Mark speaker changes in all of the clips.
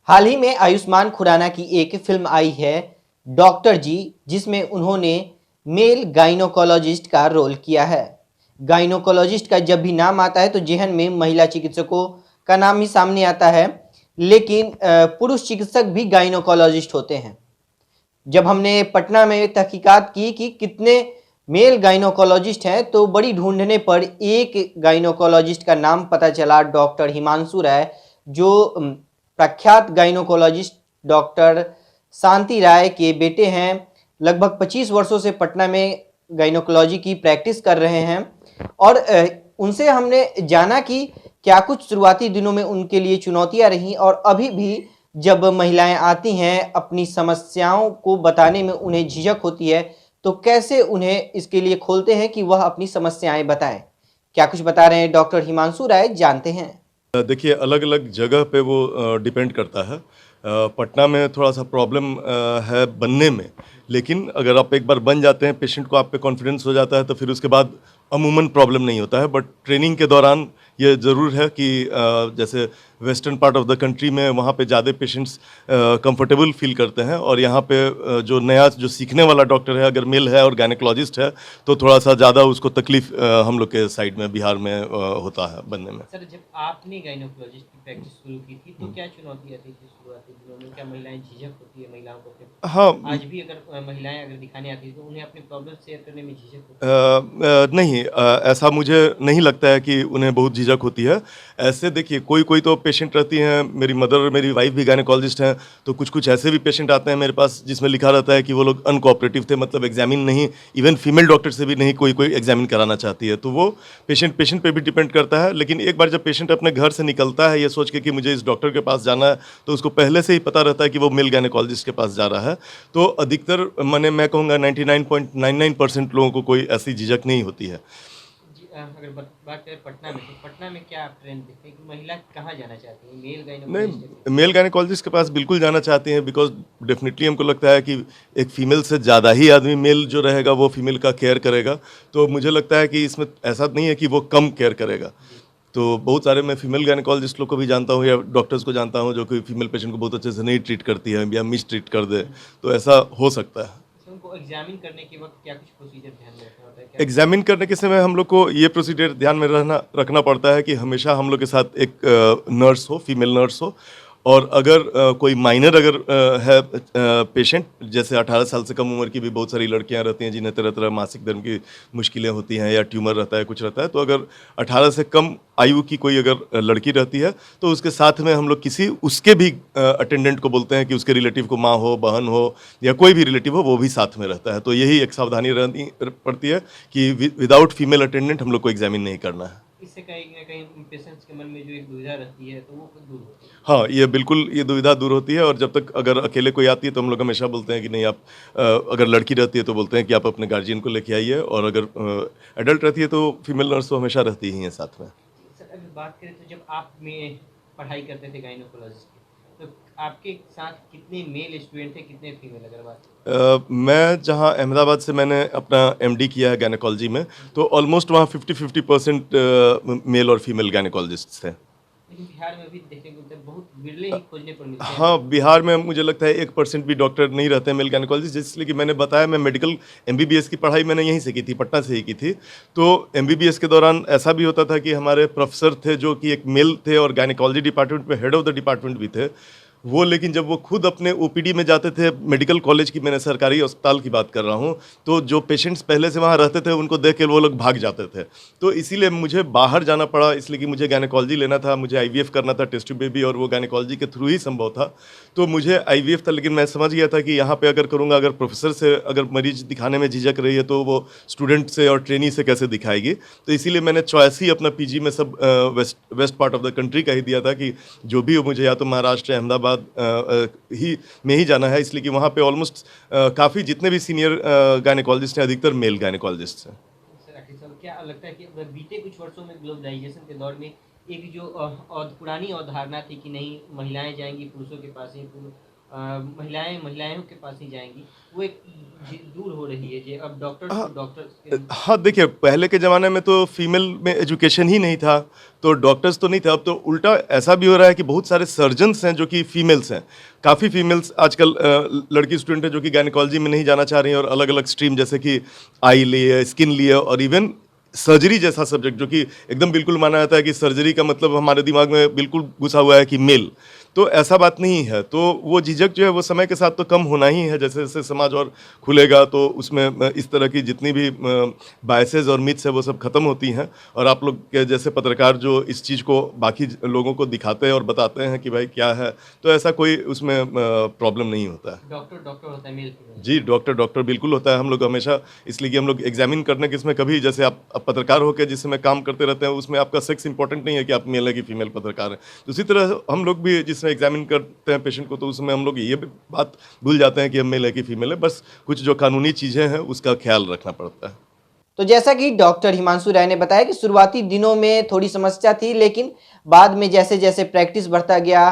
Speaker 1: हाल ही में आयुष्मान खुराना की एक फिल्म आई है डॉक्टर जी, जिसमें उन्होंने मेल गाइनोकोलॉजिस्ट का रोल किया है। गाइनोकोलॉजिस्ट का जब भी नाम आता है तो जेहन में महिला चिकित्सकों का नाम ही सामने आता है, लेकिन पुरुष चिकित्सक भी गाइनोकोलॉजिस्ट होते हैं। जब हमने पटना में तहकीकात की कि कितने मेल गाइनोकोलॉजिस्ट हैं तो बड़ी ढूंढने पर एक गाइनोकोलॉजिस्ट का नाम पता चला, डॉक्टर हिमांशु राय, जो प्रख्यात गाइनोकोलॉजिस्ट डॉक्टर शांति राय के बेटे हैं। लगभग 25 वर्षों से पटना में गाइनोकोलॉजी की प्रैक्टिस कर रहे हैं और उनसे हमने जाना कि क्या कुछ शुरुआती दिनों में उनके लिए चुनौतियां रहीं और अभी भी जब महिलाएं आती हैं अपनी समस्याओं को बताने में उन्हें झिझक होती है तो कैसे उन्हें इसके लिए खोलते हैं कि वह अपनी समस्याएं बताएं। क्या कुछ बता रहे हैं डॉक्टर हिमांशु राय, जानते हैं।
Speaker 2: देखिए, अलग अलग जगह पे वो डिपेंड करता है। पटना में थोड़ा सा प्रॉब्लम है बनने में, लेकिन अगर आप एक बार बन जाते हैं, पेशेंट को आप पे कॉन्फिडेंस हो जाता है तो फिर उसके बाद अमूमन प्रॉब्लम नहीं होता है। बट ट्रेनिंग के दौरान ये ज़रूर है कि जैसे western part of the country में वहाँ पे ज़्यादा पेशेंट्स कंफर्टेबल फील करते हैं, और यहाँ पे जो नया जो सीखने वाला डॉक्टर है अगर मेल है और गायनेकोलॉजिस्ट है तो थोड़ा सा ज़्यादा उसको तकलीफ हम लोग के साइड में बिहार में होता है बनने में।
Speaker 3: सर, जब आपने गायनोकोलॉजिस्ट की प्रैक्टिस शुरू की थी तो क्या चुनौतियाँ थी शुरुआती दिनों में? क्या महिलाएं झिझक होती है महिलाओं को अपने?
Speaker 2: हाँ।
Speaker 3: आज भी अगर महिलाएं अगर दिखाने आती है तो उन्हें अपने प्रॉब्लम शेयर करने में झिझक होती
Speaker 2: नहीं, ऐसा मुझे नहीं लगता है कि उन्हें बहुत झिझक होती है। ऐसे देखिए, कोई कोई तो पेशेंट रहती हैं, मेरी मदर और मेरी वाइफ भी गायनेकोलॉजिस्ट हैं, तो कुछ कुछ ऐसे भी पेशेंट आते हैं मेरे पास जिसमें लिखा रहता है कि वो लोग अनकोऑपरेटिव थे, मतलब एग्जामिन नहीं, इवन फीमेल डॉक्टर से भी नहीं कोई कोई एग्जामिन कराना चाहती है। तो वो पेशेंट पेशेंट पे भी डिपेंड करता है। लेकिन एक बार जब पेशेंट अपने घर से निकलता है ये सोच के कि मुझे इस डॉक्टर के पास जाना है, तो उसको पहले से ही पता रहता है कि वो मेल गायनेकोलॉजिस्ट के पास जा रहा है। तो अधिकतर मैं कहूँगा 99.99% लोगों को कोई ऐसी झिझक नहीं होती है।
Speaker 3: जी, अगर बात करें पटना में, तो पटना में क्या आप ट्रेंड देखते हैं कि महिला कहाँ जाना चाहती है, मेल गायनोकोलॉजिस्ट?
Speaker 2: नहीं, मेल गायनेकोलॉजिस्ट के पास बिल्कुल जाना चाहते हैं, बिकॉज़ डेफ़िनिटली हमको लगता है कि एक फ़ीमेल से ज़्यादा ही आदमी मेल जो रहेगा वो फ़ीमेल का केयर करेगा। तो मुझे लगता है कि इसमें ऐसा नहीं है कि वो कम केयर करेगा। तो बहुत सारे मैं फ़ीमेल गायनेकोलॉजिस्ट लोग को भी जानता हूँ या डॉक्टर्स को जानता हूँ जो कि फ़ीमेल पेशेंट को बहुत अच्छे से नहीं ट्रीट करती है या मिस ट्रीट कर दे। तो ऐसा हो सकता है।
Speaker 3: तो उनको एग्जामिन करने के वक्त क्या कुछ प्रोसीजर ध्यान में रखना होता है क्या?
Speaker 2: एग्जामिन करने के समय हम लोग को ये प्रोसीजर ध्यान में रखना पड़ता है कि हमेशा हम लोग के साथ एक नर्स हो, फीमेल नर्स हो, और अगर कोई माइनर अगर है पेशेंट, जैसे 18 साल से कम उम्र की भी बहुत सारी लड़कियां रहती हैं जिन्हें तरह तरह मासिक धर्म की मुश्किलें होती हैं या ट्यूमर रहता है, कुछ रहता है, तो अगर 18 से कम आयु की कोई अगर लड़की रहती है तो उसके साथ में हम लोग किसी उसके भी अटेंडेंट को बोलते हैं कि उसके रिलेटिव को, माँ हो, बहन हो या कोई भी रिलेटिव हो, वो भी साथ में रहता है। तो यही एक सावधानी रहनी पड़ती है कि विदाउट फीमेल अटेंडेंट हम लोग को एग्जामिन नहीं करना है।
Speaker 3: इससे कहीं ना कहीं पेशेंट्स के मन में जो एक दुविधा रहती है तो वो दूर होती है।
Speaker 2: हाँ, ये बिल्कुल ये दुविधा दूर होती है, और जब तक अगर अकेले कोई आती है तो हम लोग हमेशा बोलते हैं कि नहीं, आप अगर लड़की रहती है तो बोलते हैं कि आप अपने गार्जियन को लेके आइए, और अगर एडल्ट रहती है तो फीमेल नर्स तो हमेशा रहती ही हैं साथ में।
Speaker 3: सर, अगर बात करें तो जब आप में पढ़ाई करते थे गायनोकोलॉजिस्ट की, तो आपके साथ कितने मेल स्टूडेंट थे, कितने फीमेल? अगर बात
Speaker 2: मैं जहाँ अहमदाबाद से मैंने अपना एमडी किया है गायनेकोलॉजी में, तो ऑलमोस्ट वहाँ 50-50% मेल और फीमेल गायनेकोलॉजिस्ट थे।
Speaker 3: लेकिन बिहार में भी देखने को मिलता है, बहुत बिरले ही खोजने पर मिलते हैं।
Speaker 2: हाँ, बिहार में मुझे लगता है 1% भी डॉक्टर नहीं रहते हैं मेल गायनेकोलॉजिस्ट, इसलिए कि मैंने बताया, मैं मेडिकल एमबीबीएस की पढ़ाई मैंने यहीं से की थी, पटना से ही की थी। तो एमबीबीएस के दौरान ऐसा भी होता था कि हमारे प्रोफेसर थे जो कि एक मेल थे और गायनेकोलॉजी डिपार्टमेंट में हेड ऑफ द डिपार्टमेंट भी थे। वो लेकिन जब वो खुद अपने ओपीडी में जाते थे, मेडिकल कॉलेज की, मैंने सरकारी अस्पताल की बात कर रहा हूँ, तो जो पेशेंट्स पहले से वहाँ रहते थे उनको देख के वो लोग भाग जाते थे। तो इसीलिए मुझे बाहर जाना पड़ा, इसलिए कि मुझे गायनेकोलॉजी लेना था, मुझे आईवीएफ करना था, टेस्ट ट्यूब बेबी, और वो गायनेकोलॉजी के थ्रू ही संभव था। तो मुझे आईवीएफ था, लेकिन मैं समझ गया था कि यहाँ पे अगर करूँगा, अगर प्रोफेसर से अगर मरीज दिखाने में झिझक रही है तो वो स्टूडेंट से और ट्रेनी से कैसे दिखाएगी। तो इसीलिए मैंने चॉइस ही अपना पीजी में सब west part of the country का ही दिया था कि जो भी हो मुझे या तो महाराष्ट्र, अहमदाबाद ही में ही जाना है, इसलिए कि वहाँ पे ऑलमोस्ट काफ़ी जितने भी सीनियर गायनेकोलॉजिस्ट हैं अधिकतर मेल गायनेकोलॉजिस्ट हैं।
Speaker 3: सर, आखिर सर, क्या लगता है कि अगर बीते कुछ वर्षों में ग्लोबलाइजेशन के दौर में एक जो पुरानी अवधारणा थी कि नहीं महिलाएं जाएंगी पुरुषों के पास ही, महिलाओं के पास ही जाएंगी, वो एक दूर हो रही है, जो अब डॉक्टर्स
Speaker 2: हाँ
Speaker 3: को डॉक्टर्स
Speaker 2: हाँ, देखिए पहले के ज़माने में तो फीमेल में एजुकेशन ही नहीं था, तो डॉक्टर्स तो नहीं थे। अब तो उल्टा ऐसा भी हो रहा है कि बहुत सारे सर्जन्स हैं जो कि फीमेल्स हैं। काफ़ी फीमेल्स आजकल लड़की स्टूडेंट है जो कि गायनेकोलॉजी में नहीं जाना चाह रही हैं और अलग अलग स्ट्रीम जैसे कि आई लिए, स्किन लिए और इवन सर्जरी जैसा सब्जेक्ट जो कि एकदम बिल्कुल माना जाता है कि सर्जरी का मतलब हमारे दिमाग में बिल्कुल घुसा हुआ है कि मेल, तो ऐसा बात नहीं है। तो वो झिझक जो है वो समय के साथ तो कम होना ही है। जैसे जैसे समाज और खुलेगा तो उसमें इस तरह की जितनी भी बायसेस और मिथ्स है वो सब खत्म होती हैं, और आप लोग के जैसे पत्रकार जो इस चीज़ को बाकी लोगों को दिखाते हैं और बताते हैं कि भाई क्या है, तो ऐसा कोई उसमें प्रॉब्लम नहीं होता है।
Speaker 3: डॉक्टर डॉक्टर होता है, मेल फीमेल।
Speaker 2: जी, डॉक्टर डॉक्टर बिल्कुल होता है। हम लोग हमेशा इसलिए कि हम लोग एग्जामिन करने के इसमें कभी, जैसे आप पत्रकार होकर जिस समय काम करते रहते हैं उसमें आपका सेक्स इंपॉर्टेंट नहीं है कि आप मेल है कि फीमेल पत्रकार हैं। तो उसी तरह हम लोग भी जिसमें एग्जामिन करते हैं पेशेंट को, तो उसमें हम लोग ये भी बात भूल जाते हैं कि हम मेल है कि फीमेल है। बस कुछ जो कानूनी चीज़ें हैं उसका ख्याल रखना पड़ता है।
Speaker 1: तो जैसा कि डॉक्टर हिमांशु राय ने बताया कि शुरुआती दिनों में थोड़ी समस्या थी, लेकिन बाद में जैसे जैसे प्रैक्टिस बढ़ता गया,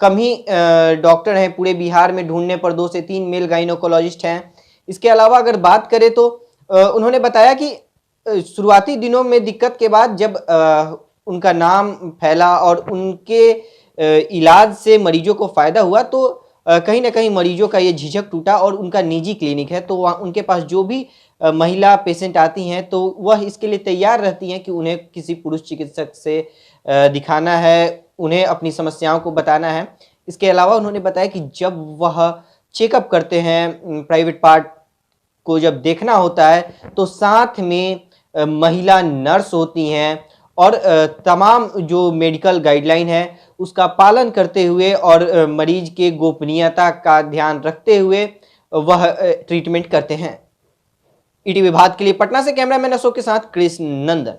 Speaker 1: कम ही डॉक्टर हैं पूरे बिहार में, ढूंढने पर 2 से 3 मेल गाइनोकोलॉजिस्ट हैं। इसके अलावा अगर बात करें तो उन्होंने बताया कि शुरुआती दिनों में दिक्कत के बाद जब उनका नाम फैला और उनके इलाज से मरीजों को फ़ायदा हुआ, तो कहीं ना कहीं मरीजों का ये झिझक टूटा और उनका निजी क्लिनिक है, तो वहाँ उनके पास जो भी महिला पेशेंट आती हैं तो वह इसके लिए तैयार रहती हैं कि उन्हें किसी पुरुष चिकित्सक से दिखाना है, उन्हें अपनी समस्याओं को बताना है। इसके अलावा उन्होंने बताया कि जब वह चेकअप करते हैं, प्राइवेट पार्ट को जब देखना होता है, तो साथ में महिला नर्स होती हैं और तमाम जो मेडिकल गाइडलाइन है उसका पालन करते हुए और मरीज के गोपनीयता का ध्यान रखते हुए वह ट्रीटमेंट करते हैं। ईटीवी भारत के लिए पटना से कैमरामैन अशोक के साथ कृष्ण नंदन।